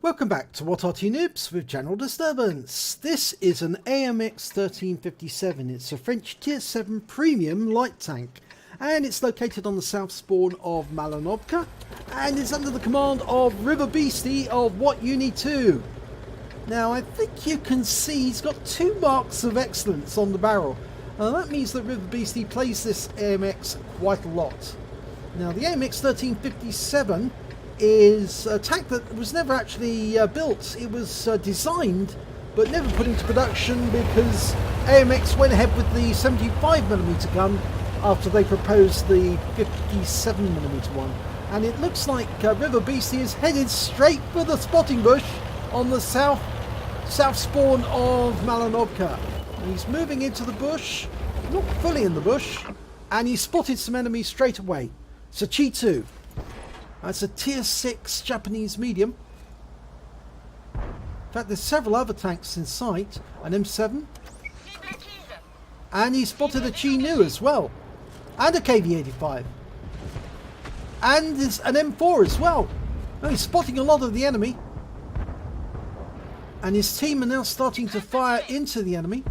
Welcome back to What Arty Noobs with General Disturbance. This is an AMX 1357. It's a French Tier 7 premium light tank, and it's located on the south spawn of Malinovka, and it's under the command of River Beastie of What Uni 2. Now I think you can see he's got 2 marks of excellence on the barrel. That means that River Beastie plays this AMX quite a lot. Now the AMX 1357 is a tank that was never actually built. It was designed but never put into production because AMX went ahead with the 75mm gun after they proposed the 57mm one. And it looks like River Beastie is headed straight for the spotting bush on the south spawn of Malinovka. He's moving into the bush, not fully in the bush, and he spotted some enemies straight away. So Chi 2. That's a tier 6 Japanese medium. In fact, there's several other tanks in sight. An M7. And he spotted a Chi Nu as well. And a KV-85. And there's an M4 as well. Oh, he's spotting a lot of the enemy. And his team are now starting to fire into the enemy.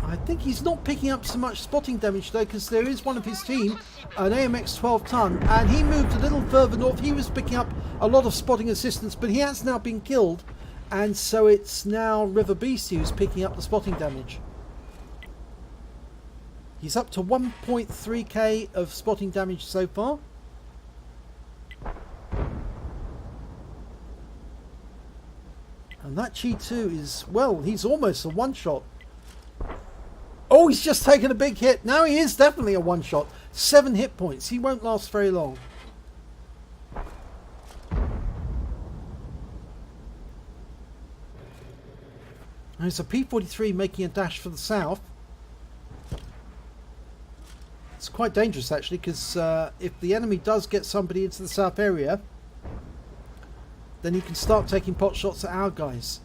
I think he's not picking up so much spotting damage though, because there is one of his team, an AMX 12 ton, and he moved a little further north. He was picking up a lot of spotting assistance, but he has now been killed, and so it's now River Beastie who's picking up the spotting damage. He's up to 1.3k of spotting damage so far. And that Chi 2 is, well, he's almost a one-shot. Oh, he's just taken a big hit. Now he is definitely a one-shot. 7 hit points. He won't last very long. There's a P-43 making a dash for the south. It's quite dangerous actually, because if the enemy does get somebody into the south area, then he can start taking pot shots at our guys.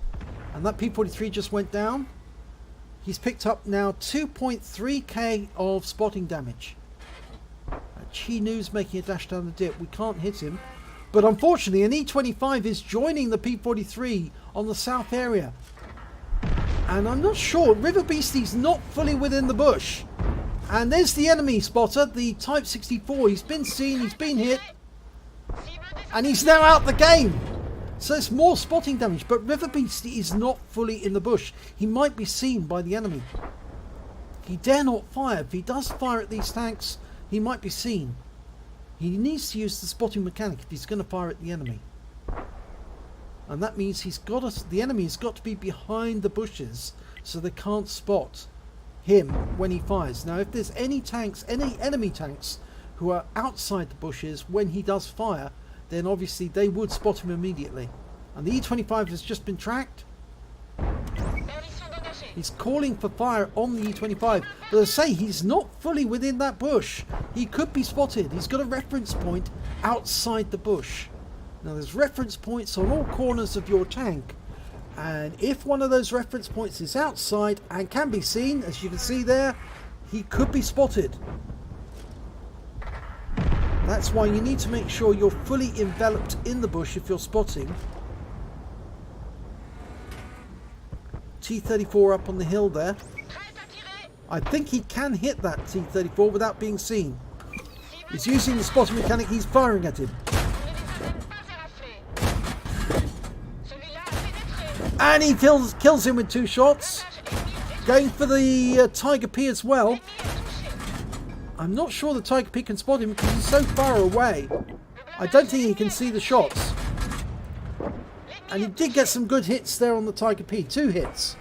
And that P-43 just went down. He's picked up now 2.3k of spotting damage. Chi Nu's making a dash down the dip. We can't hit him. But unfortunately an E25 is joining the P-43 on the south area. And I'm not sure. River Beastie's not fully within the bush. And there's the enemy spotter, the Type 64. He's been seen, he's been hit. And he's now out the game. So it's more spotting damage, but River Beastie is not fully in the bush. He might be seen by the enemy. He dare not fire. If he does fire at these tanks, he might be seen. He needs to use the spotting mechanic if he's going to fire at the enemy. And that means the enemy has got to be behind the bushes so they can't spot him when he fires. Now if there's any enemy tanks who are outside the bushes when he does fire, then obviously they would spot him immediately. And the E25 has just been tracked. He's calling for fire on the E25. But as I say, he's not fully within that bush. He could be spotted. He's got a reference point outside the bush. Now there's reference points on all corners of your tank. And if one of those reference points is outside and can be seen, as you can see there, he could be spotted. That's why you need to make sure you're fully enveloped in the bush if you're spotting. T-34 up on the hill there. I think he can hit that T-34 without being seen. He's using the spotting mechanic, he's firing at him. And he kills him with 2 shots. Going for the Tiger P as well. I'm not sure the Tiger P can spot him because he's so far away. I don't think he can see the shots. And he did get some good hits there on the Tiger P. 2 hits.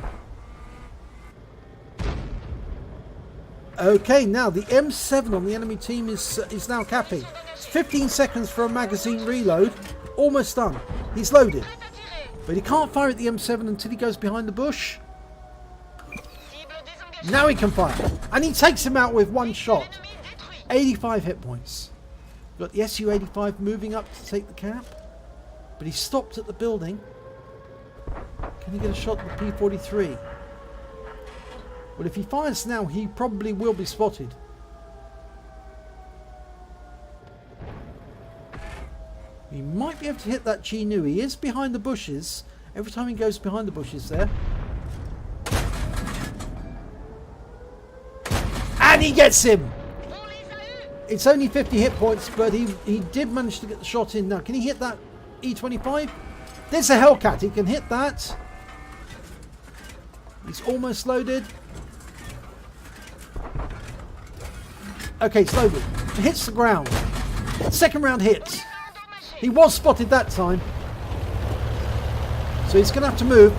Okay, now the M7 on the enemy team is now capping. It's 15 seconds for a magazine reload. Almost done. He's loaded. But he can't fire at the M7 until he goes behind the bush. Now he can fire. And he takes him out with 1 shot. 85 hit points. Got the Su-85 moving up to take the cap. But he stopped at the building. Can he get a shot at the P-43? Well, if he fires now, he probably will be spotted. He might might be able to hit that Chi Nu. He is behind the bushes. Every time he goes behind the bushes there. And he gets him! It's only 50 hit points, but he did manage to get the shot in. Now, can he hit that E25? There's a Hellcat. He can hit that. He's almost loaded. Okay, it's loaded. It hits the ground. Second round hit. He was spotted that time. So he's going to have to move.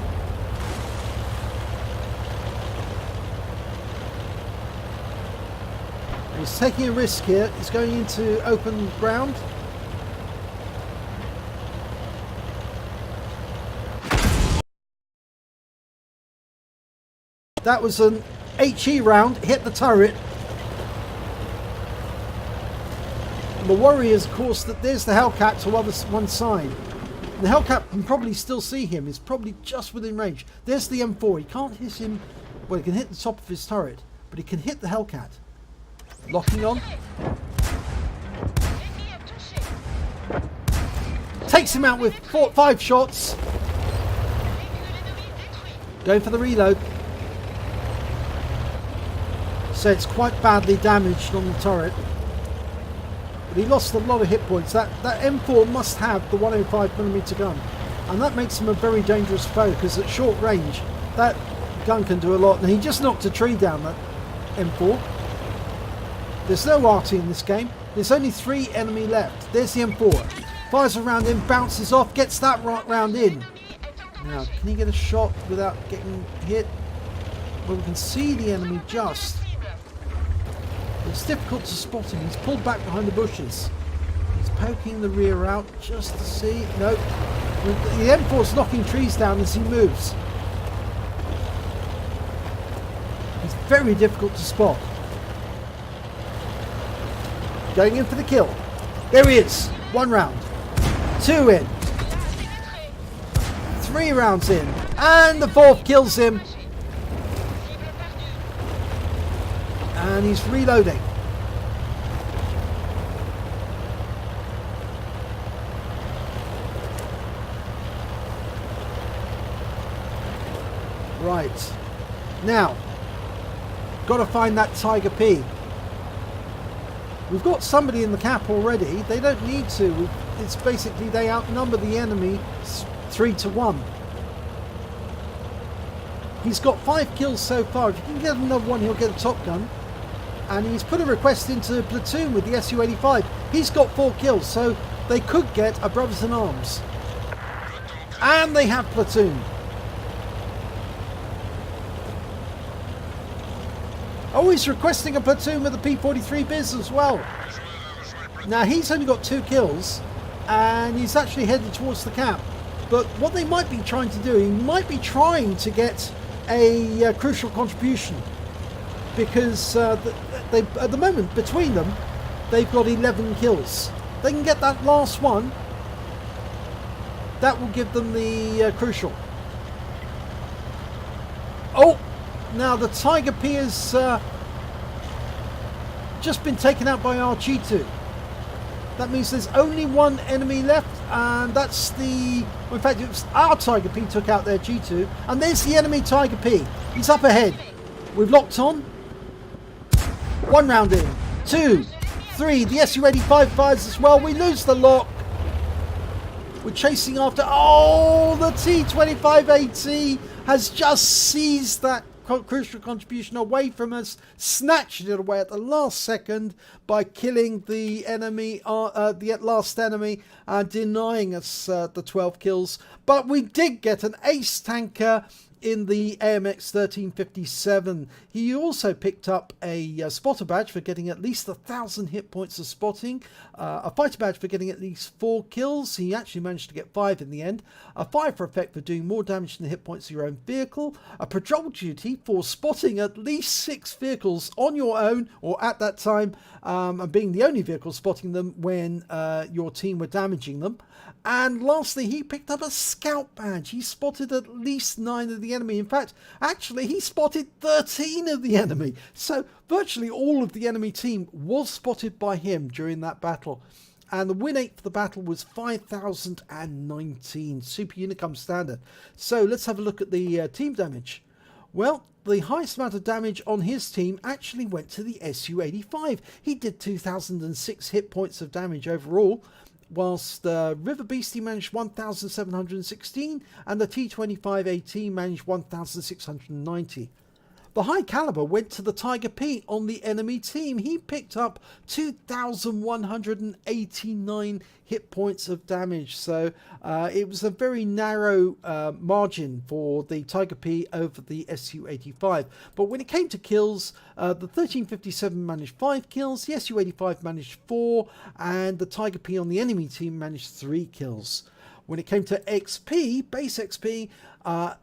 He's taking a risk here. He's going into open ground. That was an HE round. Hit the turret. And the worry is, of course, that there's the Hellcat to one side. The Hellcat can probably still see him. He's probably just within range. There's the M4. He can't hit him. Well, he can hit the top of his turret, but he can hit the Hellcat. Locking on. Takes him out with 5 shots. Going for the reload. So it's quite badly damaged on the turret. But he lost a lot of hit points. That M4 must have the 105mm gun. And that makes him a very dangerous foe, because at short range, that gun can do a lot. And he just knocked a tree down, that M4. There's no Arty in this game. There's only 3 enemy left. There's the M4. Fires a round in, bounces off, gets that round in. Now, can he get a shot without getting hit? Well, we can see the enemy just. It's difficult to spot him. He's pulled back behind the bushes. He's poking the rear out just to see. No. The M4's knocking trees down as he moves. It's very difficult to spot. Going in for the kill. There he is. 1 round. 2 in. 3 rounds in. And the 4th kills him. And he's reloading. Right. Now, got to find that Tiger P. We've got somebody in the cap already. They don't need to. It's basically they outnumber the enemy 3-1. He's got 5 kills so far. If you can get another one, he'll get a Top Gun. And he's put a request into platoon with the Su-85. He's got 4 kills, so they could get a Brothers in Arms. And they have platoon. Oh, he's requesting a platoon with the P-43 Biz as well. Now, he's only got 2 kills, and he's actually headed towards the cap. But what they might be trying to do, he might be trying to get a crucial contribution. Because at the moment, between them, they've got 11 kills. They can get that last one. That will give them the crucial. Oh! Now the Tiger P has just been taken out by our G2. That means there's only 1 enemy left, and that's the... In fact, it was our Tiger P took out their G2, and there's the enemy Tiger P. He's up ahead. We've locked on. 1 round in. 2, 3. The Su-85 fires as well. We lose the lock. We're chasing after... Oh, the T-25AT has just seized that crucial contribution away from us, snatched it away at the last second by killing the enemy, the last enemy, and denying us the 12 kills. But we did get an ace tanker in the AMX 1357. He also picked up a spotter badge for getting at least 1,000 hit points of spotting, a fighter badge for getting at least 4 kills. He actually managed to get 5 in the end, a fire effect for doing more damage than the hit points of your own vehicle, a patrol duty for spotting at least 6 vehicles on your own or at that time, and being the only vehicle spotting them when your team were damaging them. And lastly, he picked up a scout badge. He spotted at least 9 of the enemy. In fact, actually, he spotted 13 of the enemy. So virtually all of the enemy team was spotted by him during that battle. And the win rate for the battle was 5,019, Super Unicum standard. So let's have a look at the team damage. Well, the highest amount of damage on his team actually went to the Su-85. He did 2,006 hit points of damage overall, whilst River Beastie managed 1,716 and the T-25AT managed 1,690. The high caliber went to the Tiger P on the enemy team. He picked up 2,189 hit points of damage. So it was a very narrow margin for the Tiger P over the Su-85. But when it came to kills, the 1357 managed 5 kills, the Su-85 managed 4, and the Tiger P on the enemy team managed 3 kills. When it came to XP, base XP,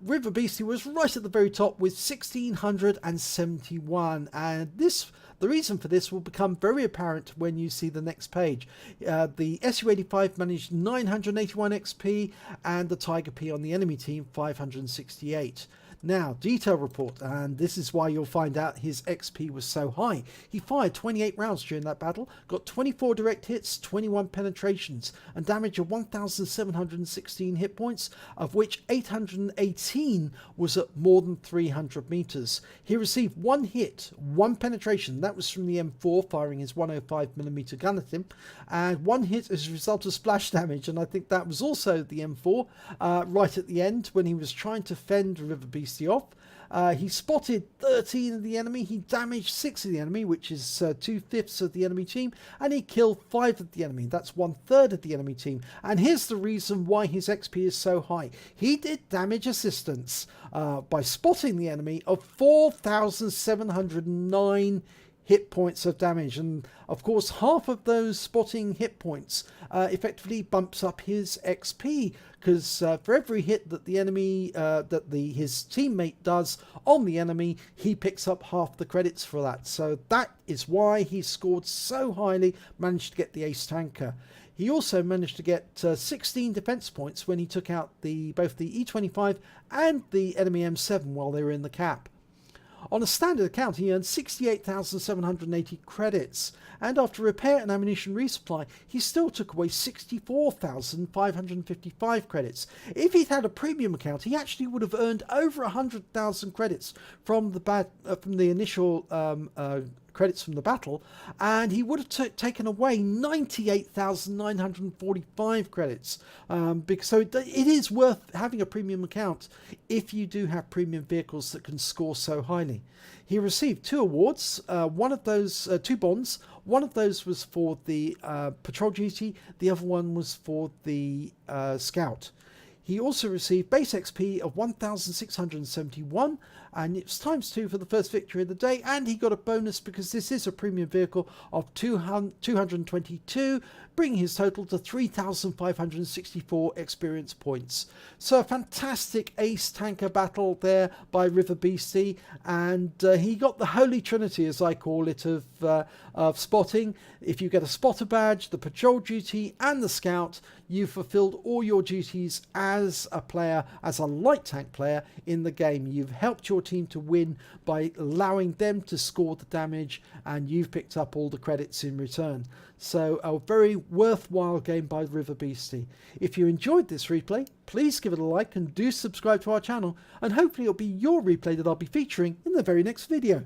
River Beastie was right at the very top with 1,671, and the reason for this will become very apparent when you see the next page. The Su-85 managed 981 XP, and the Tiger P on the enemy team 568. Now, detail report, and this is why you'll find out his XP was so high. He fired 28 rounds during that battle, got 24 direct hits, 21 penetrations, and damage of 1,716 hit points, of which 818 was at more than 300 meters. He received 1 hit, 1 penetration, that was from the M4 firing his 105mm gun at him, and 1 hit as a result of splash damage, and I think that was also the M4 right at the end when he was trying to fend River Beast off. He spotted 13 of the enemy, he damaged 6 of the enemy, which is 2/5 of the enemy team, and he killed 5 of the enemy, that's 1/3 of the enemy team. And here's the reason why his XP is so high. He did damage assistance by spotting the enemy of 4,709 hit points of damage, and of course half of those spotting hit points effectively bumps up his XP, because for every hit that the enemy his teammate does on the enemy, he picks up half the credits for that. So that is why he scored so highly, managed to get the ace tanker. He also managed to get 16 defense points when he took out both the E25 and the enemy M7 while they were in the cap. On a standard account, he earned 68,780 credits, and after repair and ammunition resupply, he still took away 64,555 credits. If he'd had a premium account, he actually would have earned over 100,000 credits from the initial credits from the battle, and he would have taken away 98,945 credits, so it is worth having a premium account if you do have premium vehicles that can score so highly. He received 2 awards, one of those 2 bonds. One of those was for the patrol duty, the other one was for the scout. He also received base XP of 1,671, and it's ×2 for the first victory of the day, and he got a bonus because this is a premium vehicle of 222, bringing his total to 3,564 experience points. So a fantastic ace tanker battle there by River Beastie, and he got the holy trinity, as I call it, of spotting. If you get a spotter badge, the patrol duty and the scout, you've fulfilled all your duties as a player, as a light tank player in the game. You've helped your team to win by allowing them to score the damage, and you've picked up all the credits in return. So a very worthwhile game by River Beastie. If you enjoyed this replay, please give it a like and do subscribe to our channel, and hopefully it'll be your replay that I'll be featuring in the very next video.